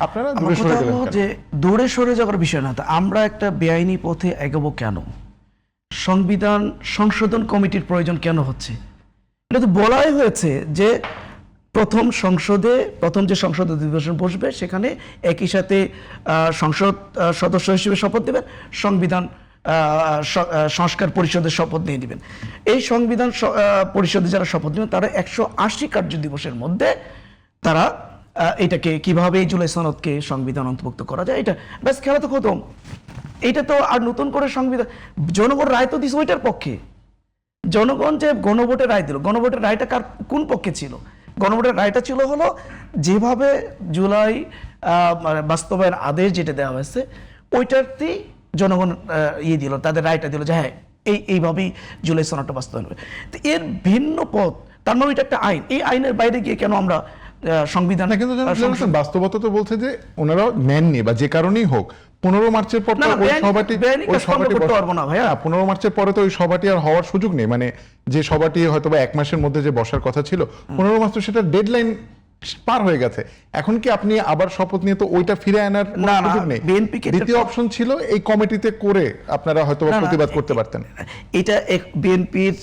আপনারা আমার দূরে সরে কথা গেলেন হলো কেন? যে দূরে সরে যাওয়ার বিষয় না, তা আমরা একটা বেআইনি পথে এগোবো কেন? সংবিধান সংশোধন কমিটির প্রয়োজন কেন হচ্ছে? এটা তো বলাই হয়েছে যে প্রথম যে সংসদ অধিবেশন বসবে সেখানে একই সাথে সংসদ সদস্য হিসেবে শপথ দেবেন, সংবিধান সংস্কার পরিষদের শপথ নিয়ে নেবেন। এই সংবিধান পরিষদে যারা শপথ নেবেন তারা 180 কার্য দিবসের মধ্যে তারা এটাকে কিভাবে এই জুলাই সনদকে সংবিধান অন্তর্ভুক্ত করা যায়, এটা ব্যাস, খেলা তো খতম। এটা তো আর নতুন করে সংবিধান, জনগণ রায় তো দিছে ওইটার পক্ষে। জনগণ যে গণভোটের রায় দিল, গণভোটের রায়টা কোন পক্ষে ছিল? গণভোটের রায়টা ছিল হলো যেভাবে জুলাই বাস্তবায়ন আদেশ যেটা দেওয়া হয়েছে ওইটাতেই জনগণ দিল, তাদের রায়টা দিল যে হ্যাঁ এইভাবেই জুলাই সনদটা বাস্তবায়ন হবে। তো এর ভিন্ন পথ, তার মানে এটা একটা আইন, এই আইনের বাইরে গিয়ে কেন আমরা সংবিধান? কিন্তু বাস্তবতা তো বলছে যে ওনারা নেননি, বা যে কারণেই হোক 15 মার্চের পর 15 মার্চের পরে তো ওই সভাটি আর হওয়ার সুযোগ নেই। মানে যে সভাটি হয়তো বা 1 মাসের মধ্যে যে বসার কথা ছিল, 15 মার্চ তো সেটা ডেডলাইন পার হয়ে গেছে। এখন কি আপনি আবার শপথ নিয়ে তো ওইটা ফিরে আনার সুযোগ নেই? দ্বিতীয় অপশন ছিল এই কমিটিতে করে আপনারা হয়তো প্রতিবাদ করতে পারতেন। এটা বিএনপির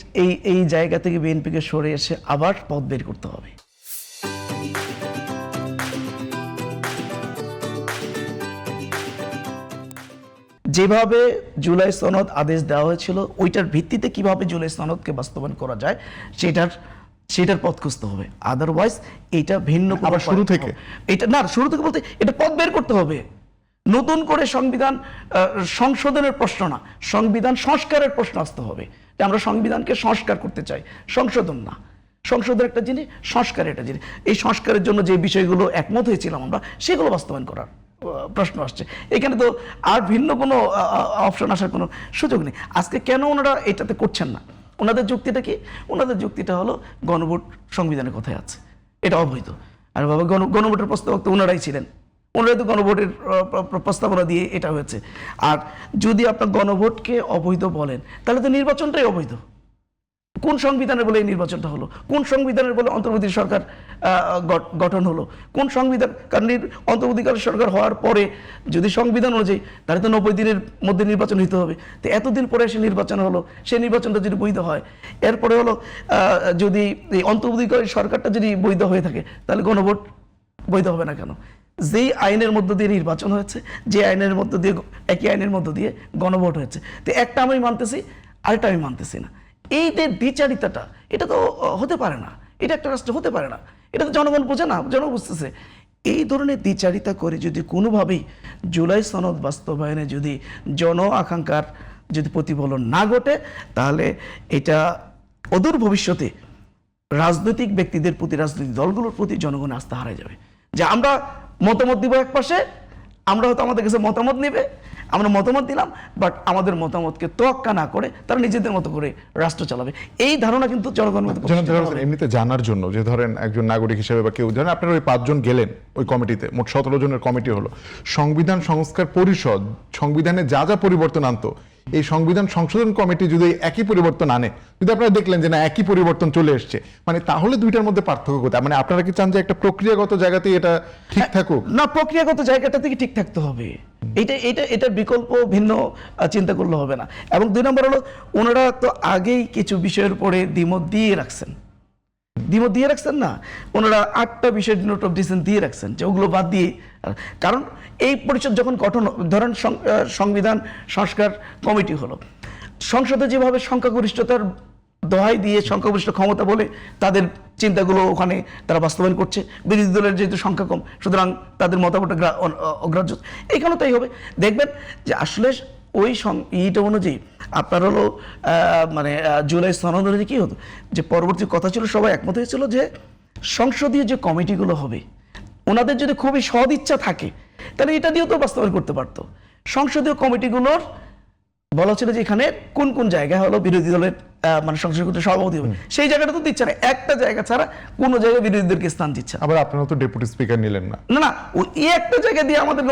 এই জায়গা থেকে বিএনপিকে সরে এসে আবার পথ বের করতে হবে। যেভাবে জুলাই সনদ আদেশ দেওয়া হয়েছিল ওইটার ভিত্তিতে কিভাবে জুলাই সনদকে বাস্তবায়ন করা যায় সেটার পথ খুঁজতে হবে। আদারওয়াইজ এটা ভিন্ন আবার শুরু থেকে, এটা না, শুরু থেকে বলতে এটা পথ বের করতে হবে। নতুন করে সংবিধান সংশোধনের প্রশ্ন না, সংবিধান সংস্কারের প্রশ্ন আসতে হবে। আমরা সংবিধানকে সংস্কার করতে চাই, সংশোধন না। সংশোধন একটা জিনিস, সংস্কার একটা জিনিস। এই সংস্কারের জন্য যে বিষয়গুলো একমত হয়েছিলাম আমরা, সেগুলো বাস্তবায়ন করার প্রশ্ন আসছে। এখানে তো আর ভিন্ন কোনো অপশন আসার কোনো সুযোগ নেই। আজকে কেন ওনারা এটাতে করছেন না? ওনাদের যুক্তিটা কি? ওনাদের যুক্তিটা হলো গণভোট সংবিধানের কথায় আছে, এটা অবৈধ। আর বাবা, গণভোটের প্রস্তাবক তো ওনারাই ছিলেন, ওনারাই তো গণভোটের প্রস্তাবনা দিয়ে এটা হয়েছে। আর যদি আপনার গণভোটকে অবৈধ বলেন তাহলে তো নির্বাচনটাই অবৈধ। কোন সংবিধানের বলে এই নির্বাচনটা হলো? কোন সংবিধানের বলে অন্তর্বর্তী সরকার গঠন হলো? কোন সংবিধান? কারণ অন্তর্বর্তীকালীন সরকার হওয়ার পরে যদি সংবিধান অনুযায়ী তাহলে তো 90 দিনের মধ্যে নির্বাচন হতে হবে। তো এতদিন পরে এসে নির্বাচন হলো, সেই নির্বাচনটা যদি বৈধ হয়, এরপরে হলো যদি এই অন্তর্বর্তীকালীন সরকারটা যদি বৈধ হয়ে থাকে তাহলে গণভোট বৈধ হবে না কেন? যেই আইনের মধ্য দিয়ে নির্বাচন হয়েছে, যে আইনের মধ্য দিয়ে, একই আইনের মধ্য দিয়ে গণভোট হয়েছে, তো একটা আমি মানতেছি, আরেকটা আমি মানতেছি না। এই যে দ্বিচারিতাটা, এটা তো হতে পারে না, এটা একটা রাষ্ট্র হতে পারে না। এটা তো জনগণ বোঝে না, জনগণ বুঝতেছে। এই ধরনের দ্বিচারিতা করে যদি কোনোভাবেই জুলাই সনদ বাস্তবায়নে যদি জন আকাঙ্ক্ষার যদি প্রতিফলন না ঘটে, তাহলে এটা অদূর ভবিষ্যতে রাজনৈতিক ব্যক্তিদের প্রতি, রাজনৈতিক দলগুলোর প্রতি জনগণ আস্থা হারায় যাবে। যে আমরা মতামত দিব এক পাশে, আমরা হয়তো আমাদের কাছে মতামত নেবে, আমরা মতামত দিলাম, বাট আমাদের মতামতকে তোয়াক্কা না করে তারা নিজেদের মতো করে রাষ্ট্র চালাবে। এই ধারণা কিন্তু জনগণের এমনিতে জানার জন্য, যে ধরেন একজন নাগরিক হিসেবে বা কেউ, ধরেন আপনারা ওই 5 জন গেলেন ওই কমিটিতে, মোট 17 জনের কমিটি হলো। সংবিধান সংস্কার পরিষদ সংবিধানে যা যা পরিবর্তন আনতো, এই সংবিধান সংশোধন কমিটি যদি একই পরিবর্তন আনে, যদি আপনারা দেখলেন যে না একই পরিবর্তন চলে এসছে, মানে তাহলে দুইটার মধ্যে পার্থক্য কোথায়? মানে আপনারা কি চান যে একটা প্রক্রিয়াগত জায়গাতেই এটা ঠিক থাকুক? না, প্রক্রিয়াগত জায়গাটা থেকে ঠিক থাকতে হবে। এটা বিকল্প ভিন্ন চিন্তা করলে হবে না। এবং 2 নম্বর হলো, ওনারা তো আগেই কিছু বিষয়ের উপরে দ্বিমত দিয়ে রাখছেন না, ওনারা 8টা বিষয়ের নোট অফ ডিসিশন দিয়ে রাখছেন যে ওগুলো বাদ দিয়ে। কারণ এই পরিষদ যখন গঠন, ধরেন সংবিধান সংস্কার কমিটি হলো, সংসদে যেভাবে সংখ্যাগরিষ্ঠতার দোহাই দিয়ে সংখ্যাগরিষ্ঠ ক্ষমতা বলে তাদের চিন্তাগুলো ওখানে তারা বাস্তবায়ন করছে, বিরোধী দলের যেহেতু সংখ্যা কম, সুতরাং তাদের মতামত অগ্রাহ্য, এখানেও তাই হবে। দেখবেন যে আসলে ওই ইটা অনুযায়ী আপনার হলো মানে জুলাই সনদ অনুযায়ী কী হতো, যে পরবর্তী কথা ছিল, সবাই একমত হয়েছিল যে সংসদীয় যে কমিটিগুলো হবে, ওনাদের যদি খুবই সদ ইচ্ছা থাকে তাহলে এটা দিয়েও তো বাস্তবায়ন করতে পারতো। সংসদীয় কমিটিগুলোর বলা ছিল যে এখানে কোন কোন জায়গায় হলো বিরোধী দলের মানে সংসদ কমিটির সভাপতি হবে, সেই জায়গাটা তো দিচ্ছে না। একটা জায়গা ছাড়া কোনো জায়গায় বিরোধীদেরকে স্থান দিচ্ছে না। আবার আপনারা তো ডেপুটি স্পিকার নিলেন না। না না, ওই একটা জায়গা দিয়ে আমাদের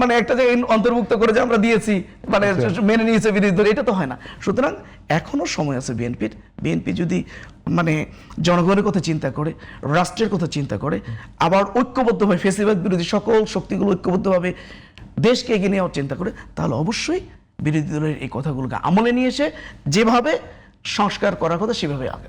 মানে একটা জায়গায় অন্তর্ভুক্ত করে যে আমরা দিয়েছি, মানে মেনে নিয়েছে বিরোধী দল, এটা তো হয় না। সুতরাং এখনো সময় আছে বিএনপির। বিএনপি যদি মানে জনগণের কথা চিন্তা করে, রাষ্ট্রের কথা চিন্তা করে, আবার ঐক্যবদ্ধভাবে ফেসিবাদ বিরোধী সকল শক্তিগুলো ঐক্যবদ্ধভাবে দেশকে এগিয়ে নেওয়ার চিন্তা করে, তাহলে অবশ্যই বিরোধী দলের এই কথাগুলোকে আমলে নিয়ে এসে যেভাবে সংস্কার করার কথা সেভাবে আগে